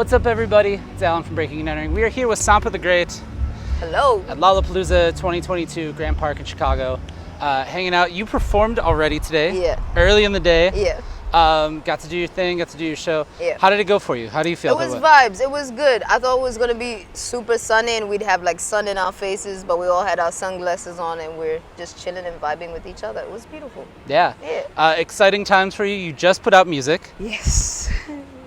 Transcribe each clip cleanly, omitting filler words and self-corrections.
What's up, everybody? It's Alan from Breaking and Entering. We are here with Sampa The Great. Hello. At Lollapalooza 2022, Grand Park in Chicago. Hanging out. You performed already today. Yeah. Early in the day. Yeah. Got to do your thing, got to do your show. Yeah. How did it go for you? How do you feel? It was vibes. It was good. I thought it was going to be super sunny and we'd have like sun in our faces, but we all had our sunglasses on and we're just chilling and vibing with each other. It was beautiful. Yeah. Exciting times for you. You just put out music. Yes.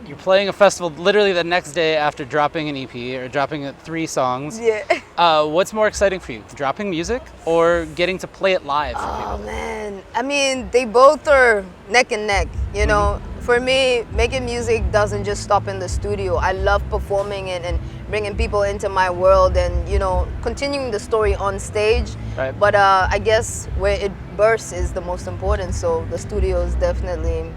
You're playing a festival literally the next day after dropping an EP or dropping 3 songs. Yeah. What's more exciting for you? Dropping music or getting to play it live for people? Oh man. I mean, they both are neck and neck, you know. For me, making music doesn't just stop in the studio. I love performing it and bringing people into my world and, you know, continuing the story on stage. Right. But I guess where it bursts is the most important. So the studio is definitely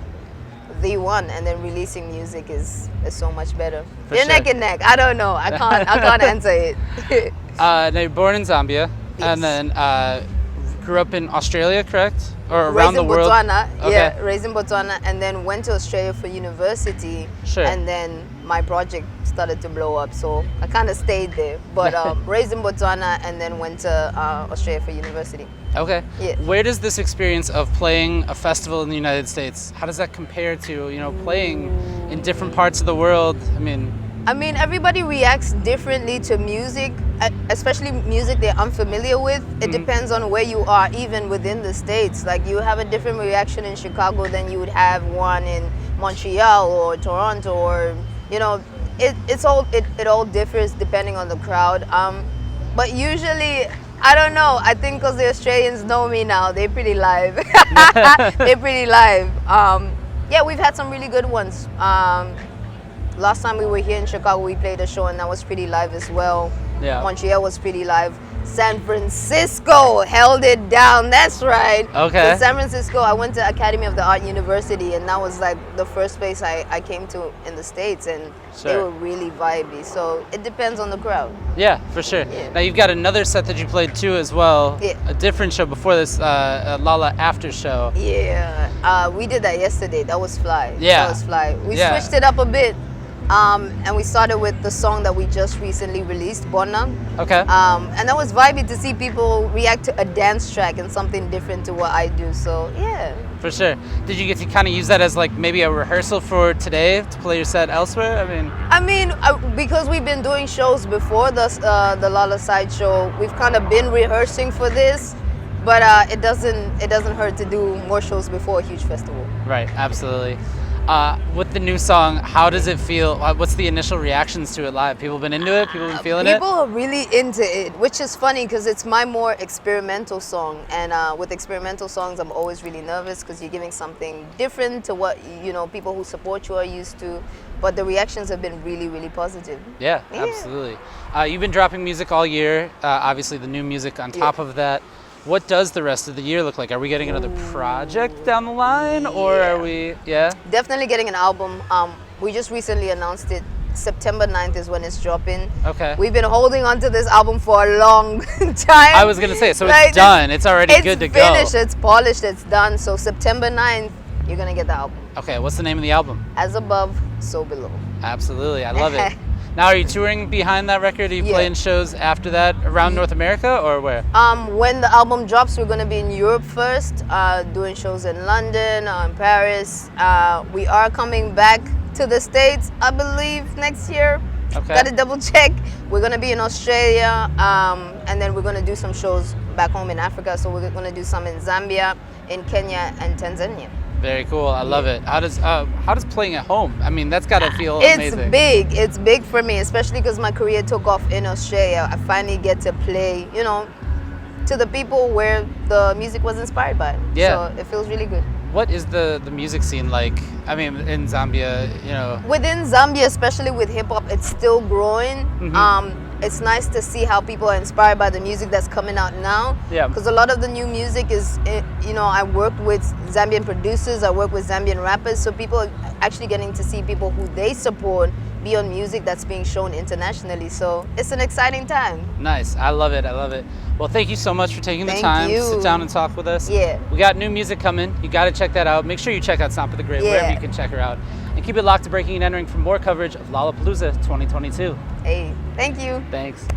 the one, and then releasing music is so much better. They're neck and neck. I don't know. I can't answer it. Now you're born in Zambia, Yes. and then grew up in Australia, correct? Or around the world? Botswana. Okay. Yeah, raised in Botswana, and then went to Australia for university. Sure. And then my project started to blow up, so I kind of stayed there. But raised in Botswana, and then went to Australia for university. Okay. Yeah. Where does this experience of playing a festival in the United States, how does that compare to, you know, playing in different parts of the world? I mean, everybody reacts differently to music, especially music they're unfamiliar with. It depends on where you are, even within the States. Like, you have a different reaction in Chicago than you would have one in Montreal or Toronto, or, you know, it all differs depending on the crowd. But usually, I don't know, I think because the Australians know me now, they're pretty live. They're pretty live. Yeah, we've had some really good ones. Last time we were here in Chicago, we played a show and that was pretty live as well. Yeah. Montreal was pretty live. San Francisco held it down, that's right. Okay. So San Francisco, I went to Academy of the Art University, and that was like the first place I came to in the States, and they were really vibey. So it depends on the crowd. Yeah, for sure. Yeah. Now you've got another set that you played too as well. Yeah. A different show before this, a Lala after show. Yeah, we did that yesterday. That was fly. Yeah. That was fly. We switched it up a bit. And we started with the song that we just recently released, Bona. Okay. And that was vibey to see people react to a dance track and something different to what I do. So yeah. For sure. Did you get to kind of use that as like maybe a rehearsal for today to play your set elsewhere? I mean, because we've been doing shows before the Lala Side show, we've kind of been rehearsing for this. But it doesn't hurt to do more shows before a huge festival. Right. Absolutely. With the new song, how does it feel? What's the initial reactions to it live? People been into it? People been feeling it? People are really into it, which is funny because it's my more experimental song. And with experimental songs, I'm always really nervous because you're giving something different to what, you know, people who support you are used to. But the reactions have been really, really positive. Yeah, absolutely. You've been dropping music all year. Obviously, the new music on top of that. What does the rest of the year look like? Are we getting another project down the line, or are we, Definitely getting an album. We just recently announced it. September 9th is when it's dropping. Okay. We've been holding on to this album for a long time. I was going to say, so it's done. It's already good to go. It's finished, it's polished, it's done. So September 9th, you're going to get the album. Okay, what's the name of the album? As Above, So Below. Absolutely, I love it. Now, are you touring behind that record? Are you playing shows after that around North America, or where? When the album drops, we're going to be in Europe first, doing shows in London, in Paris. We are coming back to the States, I believe, next year. Okay. Got to double check. We're going to be in Australia, and then we're going to do some shows back home in Africa. So we're going to do some in Zambia, in Kenya, and Tanzania. Very cool. I love it. How does playing at home? I mean, that's got to feel amazing. It's big. It's big for me, especially because my career took off in Australia. I finally get to play, you know, to the people where the music was inspired by. Yeah. So it feels really good. What is the music scene like? I mean, in Zambia, you know. Within Zambia, especially with hip hop, it's still growing. It's nice to see how people are inspired by the music that's coming out now. Yeah. Because a lot of the new music is, you know, I work with Zambian producers, I work with Zambian rappers, so people are actually getting to see people who they support be on music that's being shown internationally. So it's an exciting time. Nice. I love it. I love it. Well, thank you so much for taking the time to sit down and talk with us. Yeah. We got new music coming. You got to check that out. Make sure you check out Sampa The Great, wherever you can check her out. and keep it locked to Breaking and Entering for more coverage of Lollapalooza 2022. Hey, thank you. Thanks.